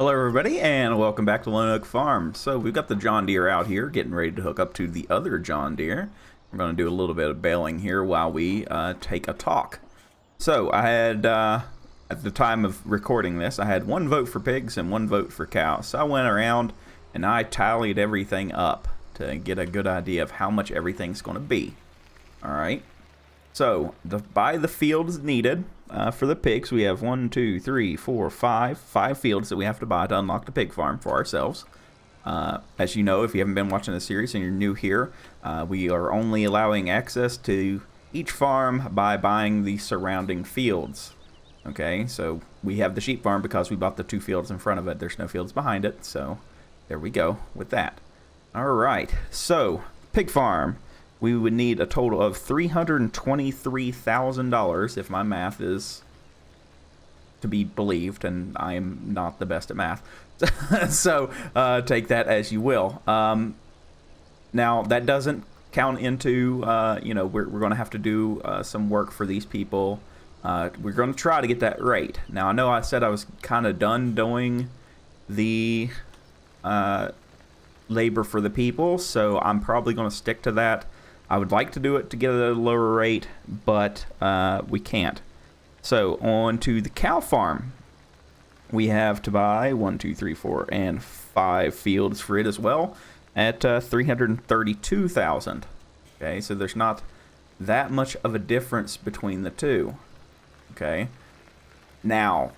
Hello everybody and welcome back to Lone Oak Farm. So we've got the John Deere out here getting ready to hook up to the other John Deere. We're going to do a little bit of baling here while we take a talk. So I had, at the time of recording this, I had one vote for pigs and one vote for cows. So I went around and I tallied everything up to get a good idea of how much everything's going to be. Alright, so by the fields needed. For the pigs, we have 1, 2, 3, 4, 5 fields that we have to buy to unlock the pig farm for ourselves. As you know, if you haven't been watching the series and you're new here, we are only allowing access to each farm by buying the surrounding fields. Okay, so we have the sheep farm because we bought the 2 fields in front of it. There's no fields behind it, so there we go with that. Alright, so pig farm. We would need a total of $323,000 if my math is to be believed, and I am not the best at math. So take that as you will. Now that doesn't count into, you know, we're going to have to do some work for these people. We're going to try to get that rate. Now I know I said I was kind of done doing the labor for the people, so I'm probably going to stick to that. I would like to do it to get a lower rate, but we can't. So on to the cow farm. We have to buy 1, 2, 3, 4, and 5 fields for it as well at $332,000. Okay, so there's not that much of a difference between the two. Okay. Now,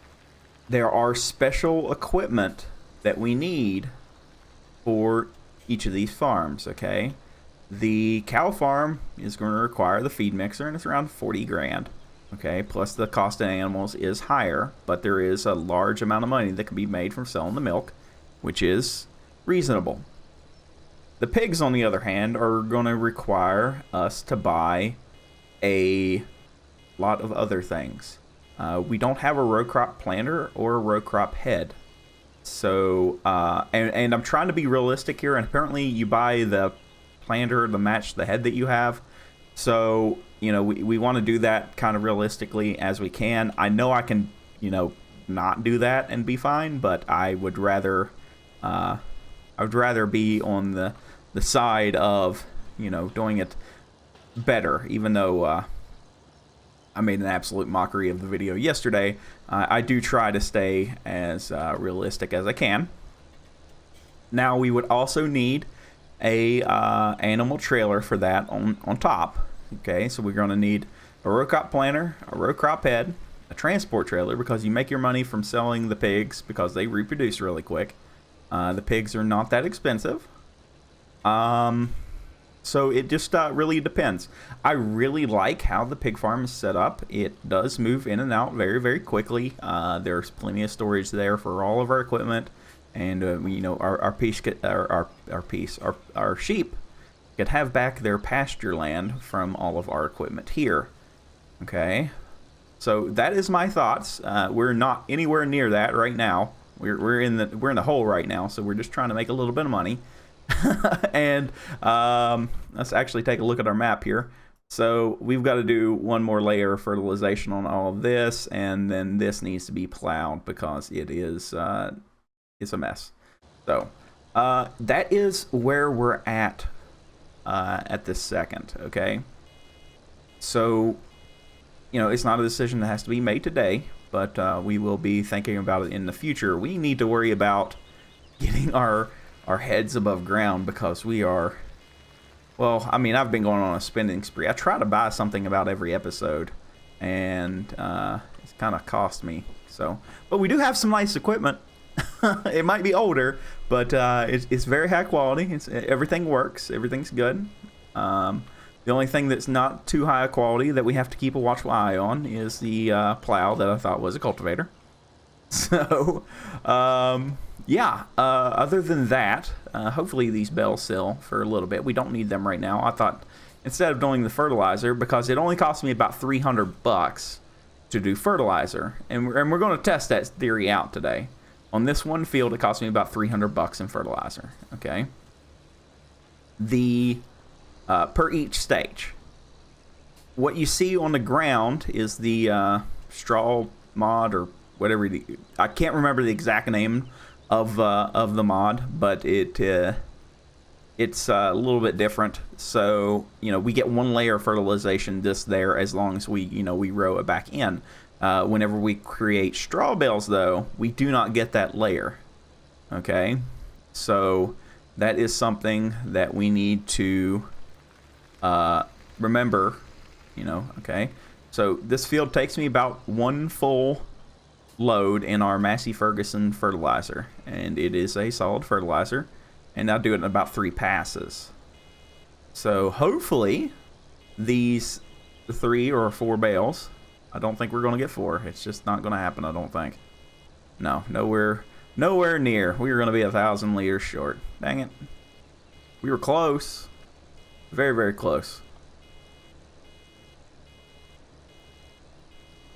there are special equipment that we need for each of these farms. Okay. The cow farm is going to require the feed mixer, and it's around 40 grand. Okay, plus the cost of animals is higher, but there is a large amount of money that can be made from selling the milk, which is reasonable. The pigs, on the other hand, are going to require us to buy a lot of other things. We don't have a row crop planter or a row crop head. So, and I'm trying to be realistic here, and apparently you buy the planter to match the head that you have. So, you know, we want to do that kind of realistically as we can. I know I can, you know, not do that and be fine, but I would rather be on the side of, you know, doing it better, even though I made an absolute mockery of the video yesterday. I do try to stay as realistic as I can. Now we would also need a animal trailer for that on top. Okay, so we're going to need a row crop planter, a row crop head, a transport trailer, because you make your money from selling the pigs because they reproduce really quick. The pigs are not that expensive. So it just really depends. I really like how the pig farm is set up. It does move in and out very, very quickly. There's plenty of storage there for all of our equipment. And you know, our sheep could have back their pasture land from all of our equipment here. Okay, so that is my thoughts. We're not anywhere near that right now. We're in the hole right now, so we're just trying to make a little bit of money. And let's actually take a look at our map here. So we've got to do one more layer of fertilization on all of this, and then this needs to be plowed because it is it's a mess. So that is where we're at this second. Okay, so you know, it's not a decision that has to be made today, but we will be thinking about it in the future. We need to worry about getting our heads above ground because we are, well, I mean, I've been going on a spending spree. I try to buy something about every episode, and it's kind of cost me. So, but we do have some nice equipment. It might be older, but it's very high quality. Everything works. Everything's good. The only thing that's not too high quality that we have to keep a watchful eye on is the plow that I thought was a cultivator. So, yeah, other than that, hopefully these bells sell for a little bit. We don't need them right now. I thought instead of doing the fertilizer, because it only cost me about $300 to do fertilizer, and we're going to test that theory out today. On this one field, it cost me about $300 in fertilizer. Okay. The per each stage. What you see on the ground is the straw mod or whatever. I can't remember the exact name of the mod, but it's a little bit different. So, you know, we get one layer of fertilization this there as long as we, you know, we row it back in. Whenever we create straw bales, though, we do not get that layer. Okay, so that is something that we need to remember, you know. Okay, so this field takes me about one full load in our Massey Ferguson fertilizer, and it is a solid fertilizer, and I'll do it in about 3 passes. So hopefully these 3 or 4 bales, I don't think we're going to get 4. It's just not going to happen, I don't think. No, nowhere near. We were going to be 1,000 liters short. Dang it. We were close. Very, very close.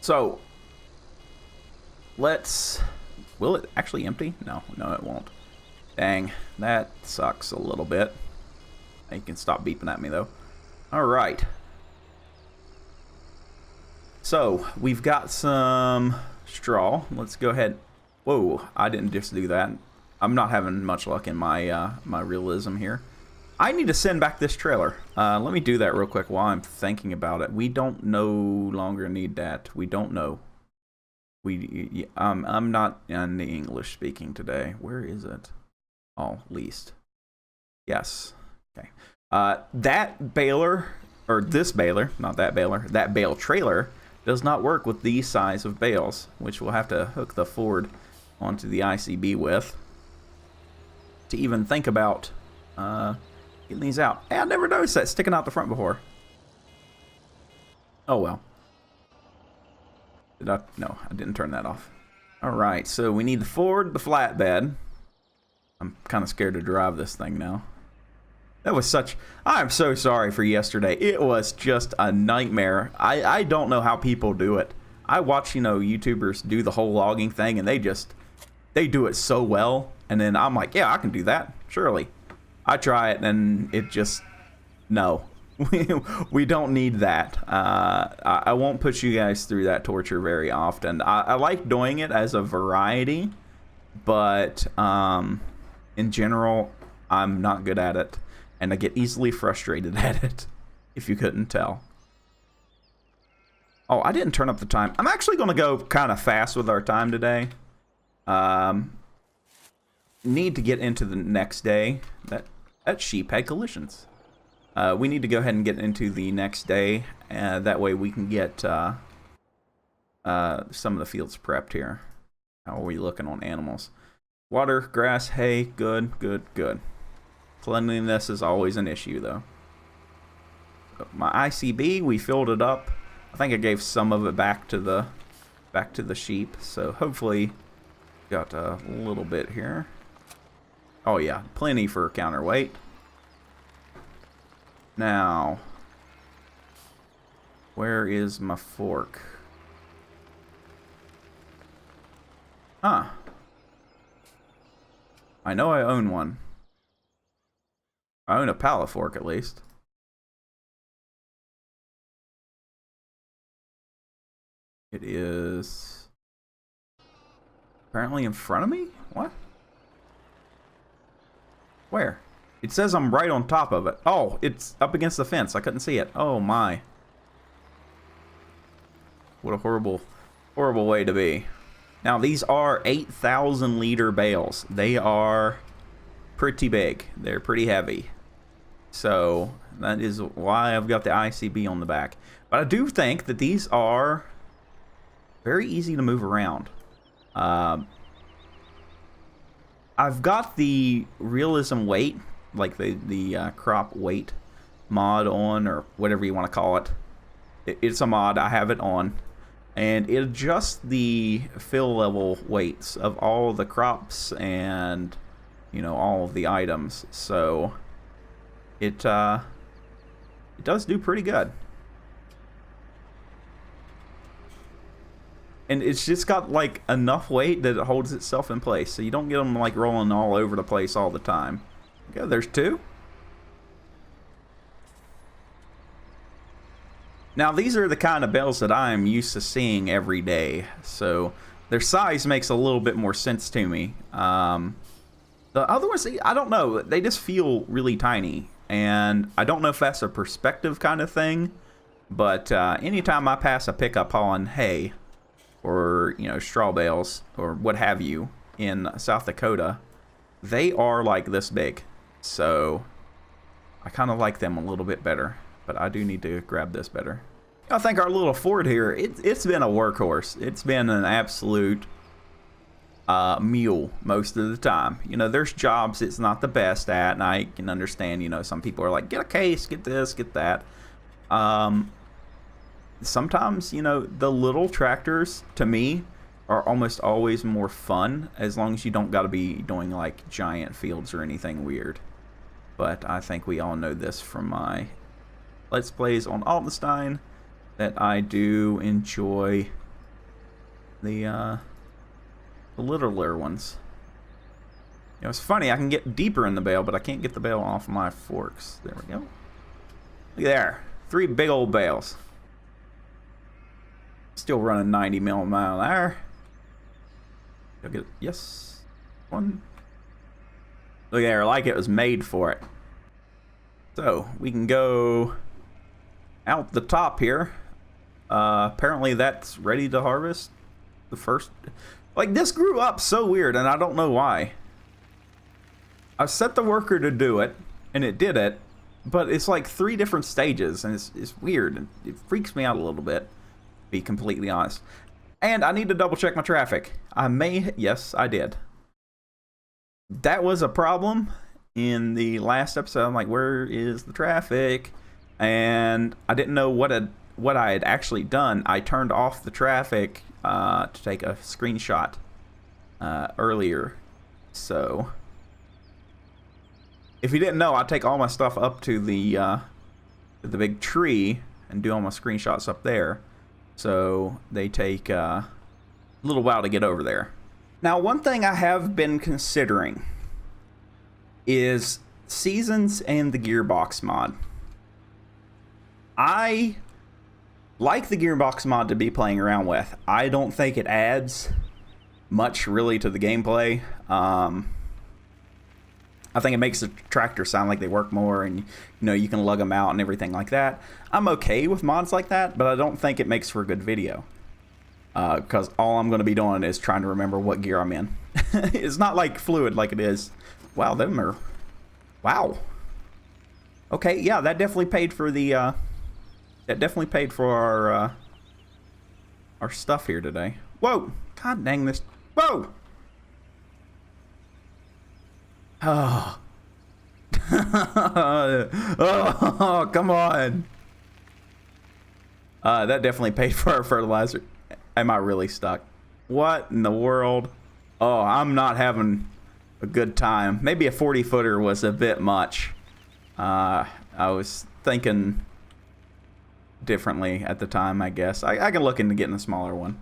So, will it actually empty? No, it won't. Dang, that sucks a little bit. You can stop beeping at me, though. Alright. So, we've got some straw. Let's go ahead. Whoa, I didn't just do that. I'm not having much luck in my my realism here. I need to send back this trailer. Let me do that real quick while I'm thinking about it. We don't no longer need that. We don't know. I'm not in the English speaking today. Where is it? Oh, least. Yes. Okay. That baler, or this baler, not that baler, that bale trailer does not work with these size of bales, which we'll have to hook the Ford onto the ICB with to even think about getting these out. Hey, I never noticed that sticking out the front before. Oh well. No, I didn't turn that off. Alright, so we need the Ford, the flatbed. I'm kind of scared to drive this thing now. That was I'm so sorry for yesterday. It was just a nightmare. I don't know how people do it. I watch, you know, YouTubers do the whole logging thing, and they do it so well. And then I'm like, yeah, I can do that, surely. I try it, and it just, no. We don't need that. I won't put you guys through that torture very often. I like doing it as a variety, but in general, I'm not good at it. And I get easily frustrated at it, if you couldn't tell. Oh, I didn't turn up the time. I'm actually going to go kind of fast with our time today. Need to get into the next day. That sheep had collisions. We need to go ahead and get into the next day. That way we can get some of the fields prepped here. How are we looking on animals? Water, grass, hay, good. Cleanliness is always an issue, though. My ICB, we filled it up. I think I gave some of it back to the sheep. So hopefully, got a little bit here. Oh yeah, plenty for counterweight. Now, where is my fork? Huh. I know I own one. I own a pallet fork, at least. It is apparently in front of me? What? Where? It says I'm right on top of it. Oh, it's up against the fence. I couldn't see it. Oh, my. What a horrible, horrible way to be. Now, these are 8,000 liter bales. They are pretty big. They're pretty heavy. So that is why I've got the ICB on the back. But I do think that these are very easy to move around. I've got the realism weight, like the crop weight mod on, or whatever you want to call it. It's a mod. I have it on. And it adjusts the fill level weights of all the crops and, you know, all of the items. So it does do pretty good. And it's just got like enough weight that it holds itself in place, so you don't get them like rolling all over the place all the time. Okay, there's 2. Now these are the kind of bales that I'm used to seeing every day, so Their size makes a little bit more sense to me. The other ones, I don't know. They just feel really tiny. And I don't know if that's a perspective kind of thing. But anytime I pass a pickup hauling hay or, you know, straw bales or what have you in South Dakota, they are like this big. So I kind of like them a little bit better. But I do need to grab this better. I think our little Ford here, it's been a workhorse. It's been an absolute mule most of the time. You know, there's jobs it's not the best at, and I can understand, you know, some people are like, get a case, get this, get that. Sometimes, you know, the little tractors, to me, are almost always more fun, as long as you don't got to be doing, like, giant fields or anything weird. But I think we all know this from my Let's Plays on Altenstein, that I do enjoy the littler ones. You know, it's funny, I can get deeper in the bale, but I can't get the bale off my forks. There we go. Look there. 3 big old bales. Still running 90 mile an hour. I'll get it. Yes. One. Look there, like it was made for it. So, we can go out the top here. Apparently that's ready to harvest. The first, like, this grew up so weird, and I don't know why. I set the worker to do it, and it did it, but it's like 3 different stages, and it's weird, and it freaks me out a little bit, to be completely honest. And I need to double check my traffic. Yes, I did. That was a problem in the last episode. I'm like, where is the traffic? And I didn't know what I had actually done. I turned off the traffic to take a screenshot earlier. So if you didn't know, I take all my stuff up to the big tree and do all my screenshots up there. So they take a little while to get over there. Now, one thing I have been considering is seasons and the gearbox mod. I like the gearbox mod to be playing around with. I don't think it adds much really to the gameplay. I think it makes the tractor sound like they work more, and you know, you can lug them out and everything like that. I'm okay with mods like that, but I don't think it makes for a good video. Because all I'm going to be doing is trying to remember what gear I'm in. It's not like fluid like it is. Wow, them are... Wow. Okay, yeah, that definitely paid for the... that definitely paid for our stuff here today. Whoa! God dang this... Whoa! Oh. Oh, come on. That definitely paid for our fertilizer. Am I really stuck? What in the world? Oh, I'm not having a good time. Maybe a 40-footer was a bit much. I was thinking differently at the time, I guess. I can look into getting a smaller one.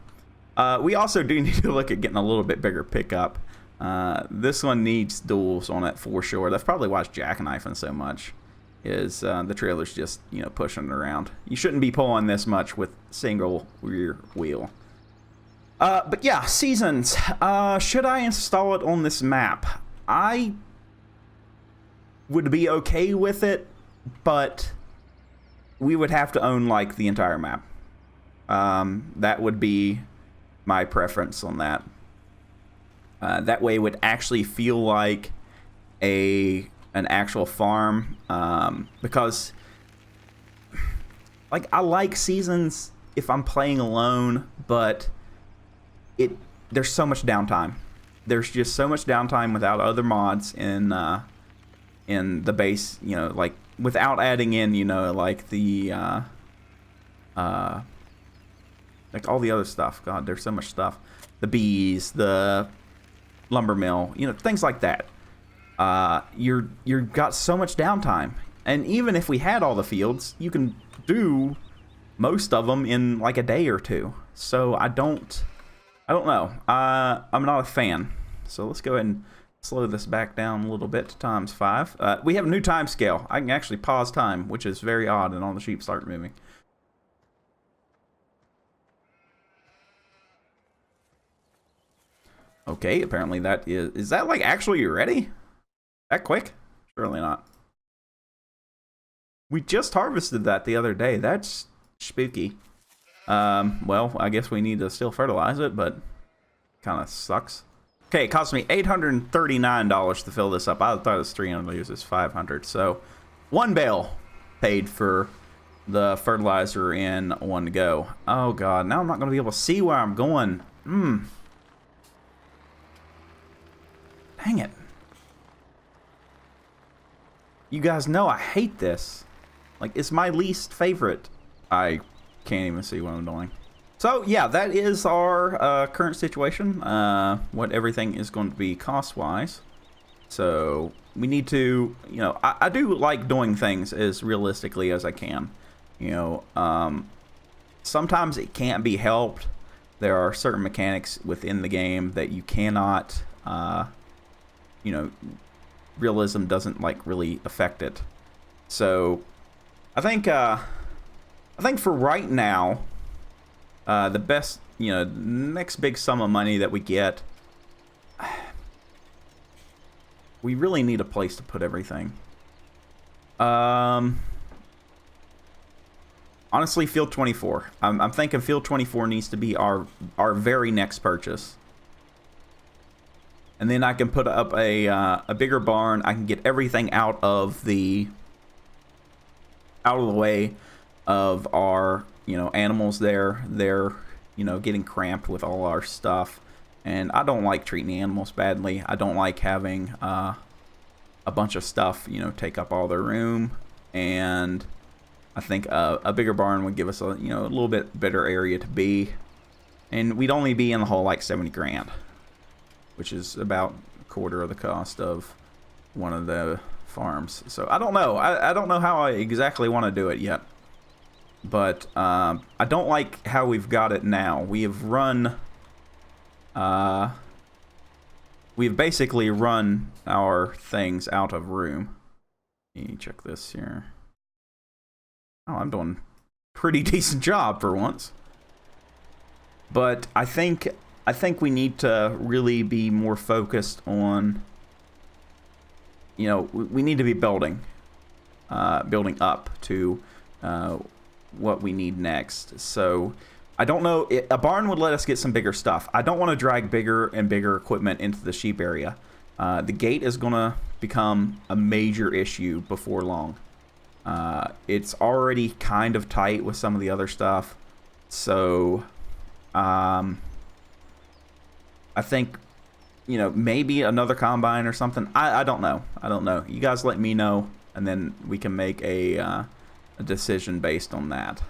We also do need to look at getting a little bit bigger pickup. This one needs duals on it for sure. That's probably why it's jackknifing so much. Is the trailer's just, you know, pushing it around. You shouldn't be pulling this much with single rear wheel. But yeah, seasons. Should I install it on this map? I would be okay with it, but we would have to own, like, the entire map. That would be my preference on that. That way it would actually feel like an actual farm, because, like, I like seasons if I'm playing alone, but there's so much downtime. There's just so much downtime without other mods in the base, you know, like, without adding in, you know, like the like all the other stuff. God, there's so much stuff. The bees, the lumber mill, you know, things like that. You've got so much downtime, and even if we had all the fields, you can do most of them in like a day or two. So I don't know. I'm not a fan. So let's go ahead and slow this back down a little bit to ×5. We have a new time scale. I can actually pause time, which is very odd, and all the sheep start moving. Okay, apparently that is that like actually ready? That quick? Surely not. We just harvested that the other day. That's spooky. Well, I guess we need to still fertilize it, but kind of sucks. Okay, it cost me $839 to fill this up. I thought it was 300, it was 500. So, one bale paid for the fertilizer in one go. Oh god, now I'm not going to be able to see where I'm going. Dang it. You guys know I hate this. Like, it's my least favorite. I can't even see what I'm doing. So, yeah, that is our current situation. What everything is going to be cost-wise. So, we need to, you know, I do like doing things as realistically as I can. You know, sometimes it can't be helped. There are certain mechanics within the game that you cannot, you know, realism doesn't, like, really affect it. So, I think for right now, the best, you know, next big sum of money that we get, we really need a place to put everything. Honestly, Field 24. I'm thinking Field 24 needs to be our very next purchase. And then I can put up a bigger barn. I can get everything out of the way of our, you know, animals there. They're, you know, getting cramped with all our stuff. And I don't like treating the animals badly. I don't like having a bunch of stuff, you know, take up all their room. And I think a bigger barn would give us a, you know, a little bit better area to be. And we'd only be in the hole like 70 grand, which is about a quarter of the cost of one of the farms. So I don't know. I don't know how I exactly want to do it yet. But I don't like how we've got it now. We have run... we've basically run our things out of room. Let me check this here. Oh, I'm doing a pretty decent job for once. But I think we need to really be more focused on, you know, we need to be building up to what we need next. So I don't know, a barn would let us get some bigger stuff. I don't want to drag bigger and bigger equipment into the sheep area. The gate is going to become a major issue before long. It's already kind of tight with some of the other stuff. So I think, you know, maybe another combine or something. I don't know. I don't know. You guys let me know, and then we can make a decision based on that.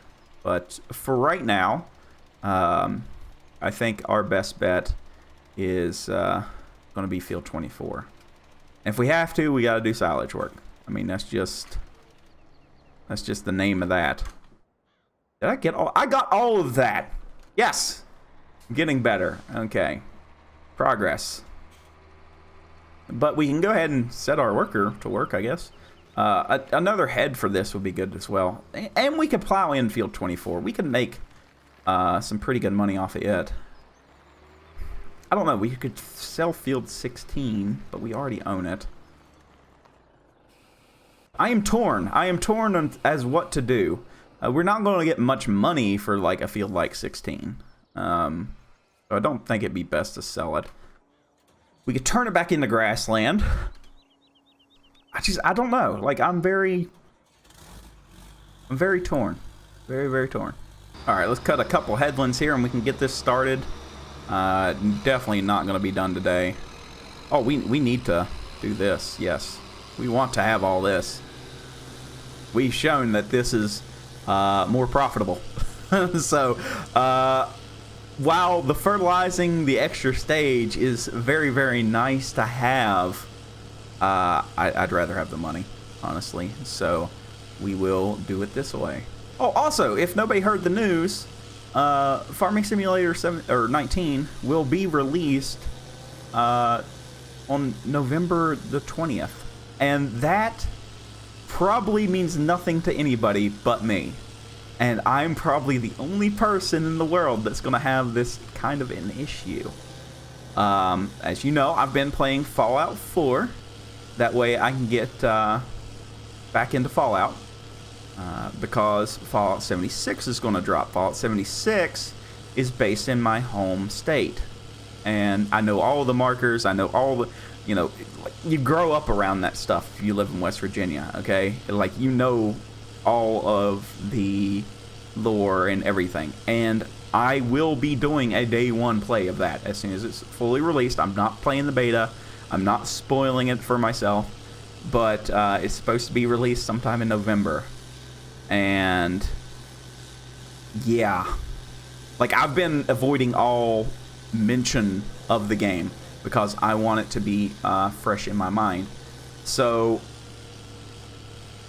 But for right now, I think our best bet is going to be Field 24. And if we have to, we got to do silage work. I mean, that's just the name of that. Did I get all? I got all of that. Yes. Getting better. Okay. Progress. But we can go ahead and set our worker to work, I guess. Another head for this would be good as well. And we could plow in Field 24. We could make some pretty good money off of it. I don't know. We could sell Field 16, but we already own it. I am torn. I am torn on, as what to do. We're not going to get much money for like a field like 16. So I don't think it'd be best to sell it. We could turn it back into grassland. I don't know. Like, I'm very torn. Very, very torn. Alright, let's cut a couple headlands here and we can get this started. Definitely not going to be done today. Oh, we need to do this. Yes. We want to have all this. We've shown that this is more profitable. So, while the fertilizing the extra stage is very, very nice to have, I'd rather have the money, honestly. So, we will do it this way. Oh, also, if nobody heard the news, Farming Simulator 19 will be released on November the 20th. And that probably means nothing to anybody but me. And I'm probably the only person in the world that's going to have this kind of an issue. As you know, I've been playing Fallout 4. That way I can get back into Fallout. Because Fallout 76 is going to drop. Fallout 76 is based in my home state. And I know all the markers. I know all the, you know, you grow up around that stuff if you live in West Virginia, okay? Like, you know all of the lore and everything. And I will be doing a day one play of that as soon as it's fully released. I'm not playing the beta. I'm not spoiling it for myself. But it's supposed to be released sometime in November. And yeah, like, I've been avoiding all mention of the game because I want it to be fresh in my mind. So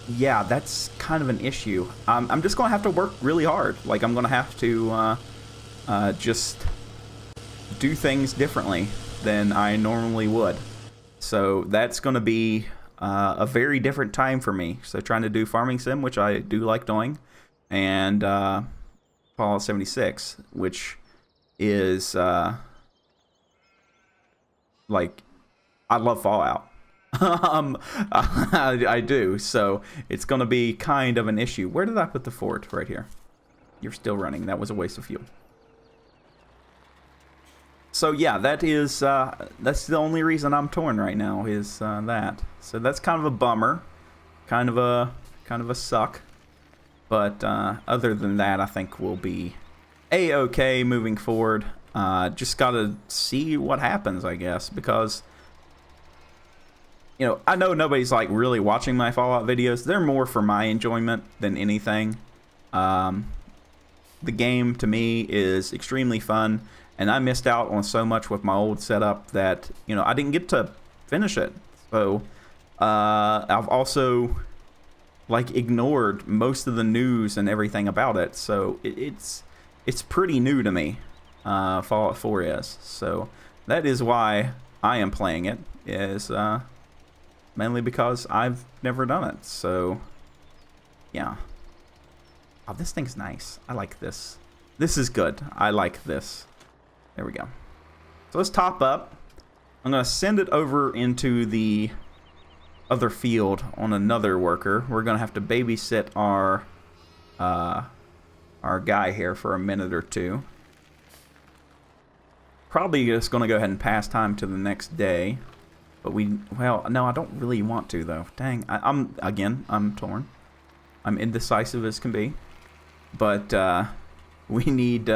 yeah, that's kind of an issue. I'm just gonna have to work really hard. Like, I'm gonna have to just do things differently than I normally would. So that's gonna be a very different time for me. So trying to do farming sim, which I do like doing, and Fallout 76, which is like, I love Fallout. I do. So it's going to be kind of an issue. Where did I put the fort? Right here. You're still running. That was a waste of fuel. So yeah, that is that's the only reason I'm torn right now is that. So that's kind of a bummer, kind of a suck. But other than that, I think we'll be a-okay moving forward. Just gotta see what happens, I guess, because, you know, I know nobody's like really watching my Fallout videos. They're more for my enjoyment than anything. The game to me is extremely fun. And I missed out on so much with my old setup that, you know, I didn't get to finish it. So, I've also, like, ignored most of the news and everything about it. So, it's pretty new to me, Fallout 4 is. So, that is why I am playing it, is mainly because I've never done it. So, yeah. Oh, this thing's nice. I like this. This is good. I like this. There we go. So let's top up. I'm going to send it over into the other field on another worker. We're going to have to babysit our guy here for a minute or two. Probably just going to go ahead and pass time to the next day. But well, no, I don't really want to, though. Dang, I'm torn. I'm indecisive as can be. But we need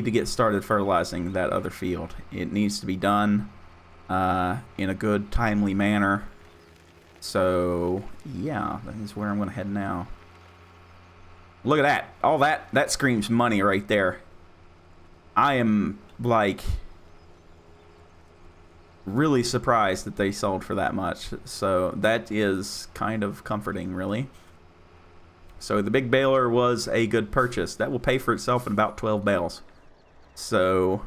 to get started fertilizing that other field. It needs to be done in a good, timely manner. So, yeah, that is where I'm going to head now. Look at that. All that screams money right there. I am, like, really surprised that they sold for that much. So, that is kind of comforting, really. So, the big baler was a good purchase. That will pay for itself in about 12 bales. So,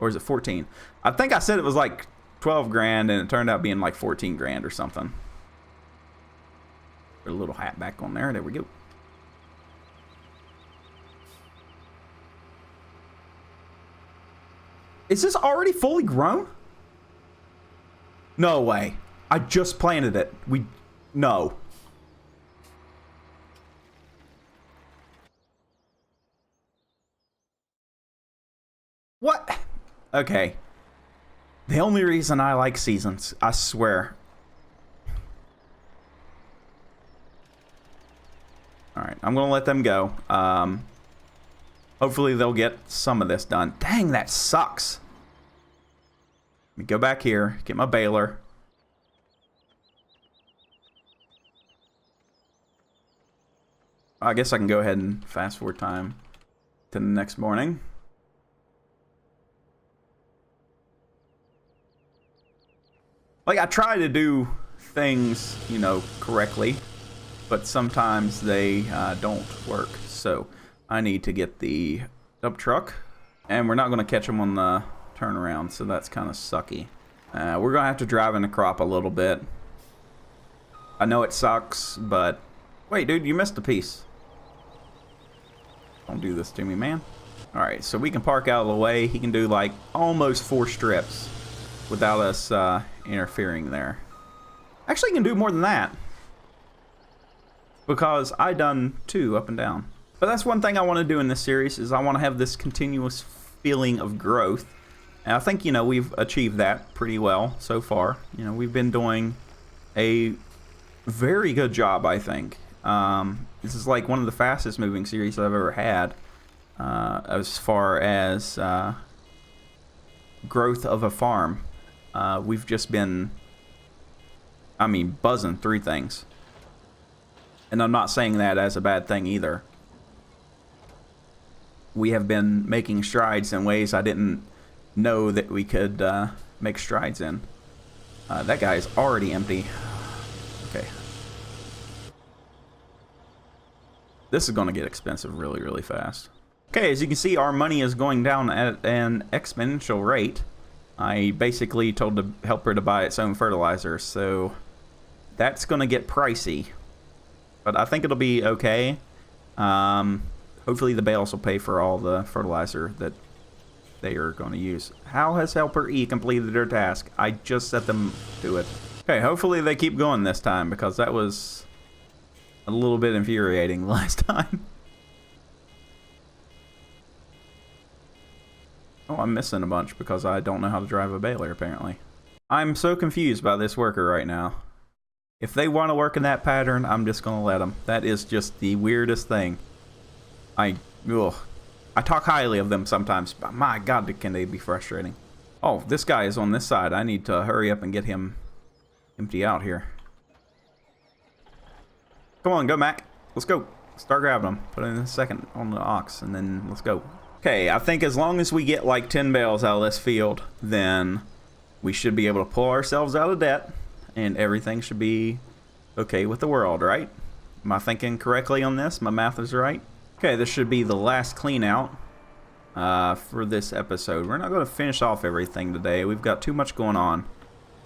or is it 14? I think I said it was like 12 grand and it turned out being like 14 grand or something. Put a little hat back on there. There we go. Is this already fully grown? No way. I just planted it. No. What? Okay. The only reason I like seasons, I swear. Alright, I'm going to let them go. Hopefully they'll get some of this done. Dang, that sucks. Let me go back here, get my baler. I guess I can go ahead and fast forward time to the next morning. Like, I try to do things, you know, correctly, but sometimes they don't work. So I need to get the dump truck, and we're not going to catch them on the turnaround, so that's kind of sucky. We're going to have to drive in the crop a little bit. I know it sucks, but... Wait, dude, you missed a piece. Don't do this to me, man. Alright, so we can park out of the way. He can do like almost 4 strips without us interfering there. Actually, he can do more than that, because I done 2 up and down. But that's one thing I want to do in this series, is I want to have this continuous feeling of growth. And I think, you know, we've achieved that pretty well so far. You know, we've been doing a very good job, I think. This is like one of the fastest moving series I've ever had, as far as growth of a farm. We've just been, I mean, buzzing through things. And I'm not saying that as a bad thing either. We have been making strides in ways I didn't know that we could make strides in. That guy is already empty. Okay. This is going to get expensive really, really fast. Okay, as you can see, our money is going down at an exponential rate. I basically told the helper to buy its own fertilizer, so that's going to get pricey. But I think it'll be okay. Hopefully the bales will pay for all the fertilizer that they are going to use. How has Helper E completed their task? I just set them to it. Okay, hopefully they keep going this time, because that was a little bit infuriating last time. Oh, I'm missing a bunch because I don't know how to drive a baler, apparently. I'm so confused by this worker right now. If they want to work in that pattern, I'm just going to let them. That is just the weirdest thing. I talk highly of them sometimes, but my God, can they be frustrating. Oh, this guy is on this side. I need to hurry up and get him empty out here. Come on, go Mac. Let's go. Start grabbing them. Put in a second on the ox, and then let's go. Okay, I think as long as we get like 10 bales out of this field, then we should be able to pull ourselves out of debt, and everything should be okay with the world, right? Am I thinking correctly on this? My math is right? Okay, this should be the last clean out for this episode. We're not going to finish off everything today. We've got too much going on.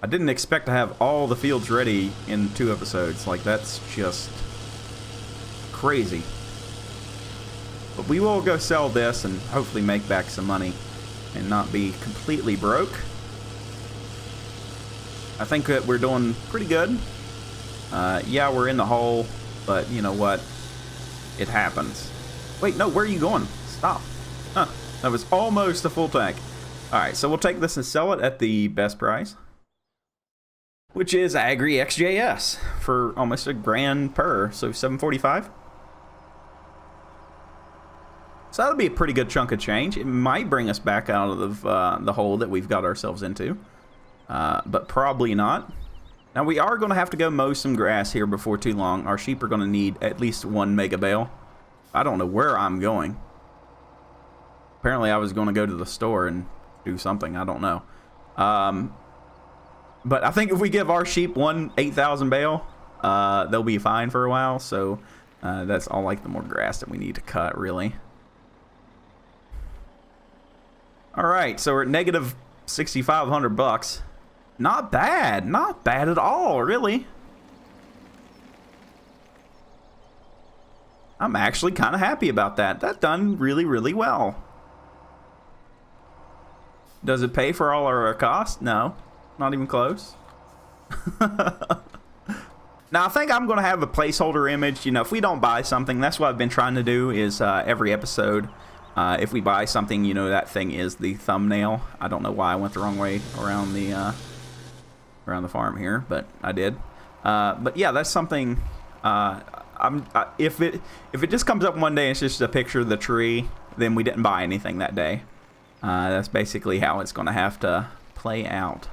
I didn't expect to have all the fields ready in 2 episodes. Like, that's just crazy. But we will go sell this and hopefully make back some money and not be completely broke. I think that we're doing pretty good. Yeah, we're in the hole, but you know what? It happens. Wait, no, where are you going? Stop. Huh, that was almost a full tank. Alright, so we'll take this and sell it at the best price, which is Agri XJS for almost $1,000 per, so $745. So that'll be a pretty good chunk of change. It might bring us back out of the hole that we've got ourselves into, but probably not. Now we are going to have to go mow some grass here before too long. Our sheep are going to need at least 1 mega bale. I don't know where I'm going. Apparently I was going to go to the store and do something. I don't know. But I think if we give our sheep 8,000 bale, they'll be fine for a while. So that's all like the more grass that we need to cut, really. All right, so we're at negative 6,500 bucks. Not bad. Not bad at all, really. I'm actually kind of happy about that. That done really, really well. Does it pay for all our costs? No, not even close. Now, I think I'm going to have a placeholder image. You know, if we don't buy something, that's what I've been trying to do is every episode, if we buy something, you know, that thing is the thumbnail. I don't know why I went the wrong way around the farm here, but I did. But yeah, that's something. If it just comes up one day and it's just a picture of the tree, then we didn't buy anything that day. That's basically how it's going to have to play out.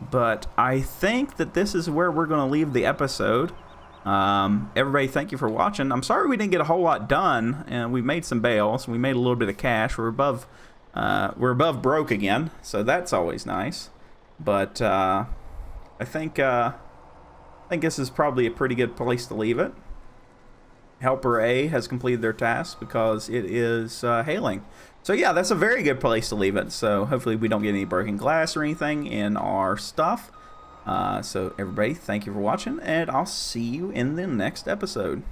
But I think that this is where we're going to leave the episode. Everybody, thank you for watching. I'm sorry we didn't get a whole lot done, and we made some bales. We made a little bit of cash. We're above broke again, so that's always nice. But I think this is probably a pretty good place to leave it. Helper A has completed their task because it is hailing. So yeah, that's a very good place to leave it. So hopefully we don't get any broken glass or anything in our stuff. So everybody, thank you for watching, and I'll see you in the next episode.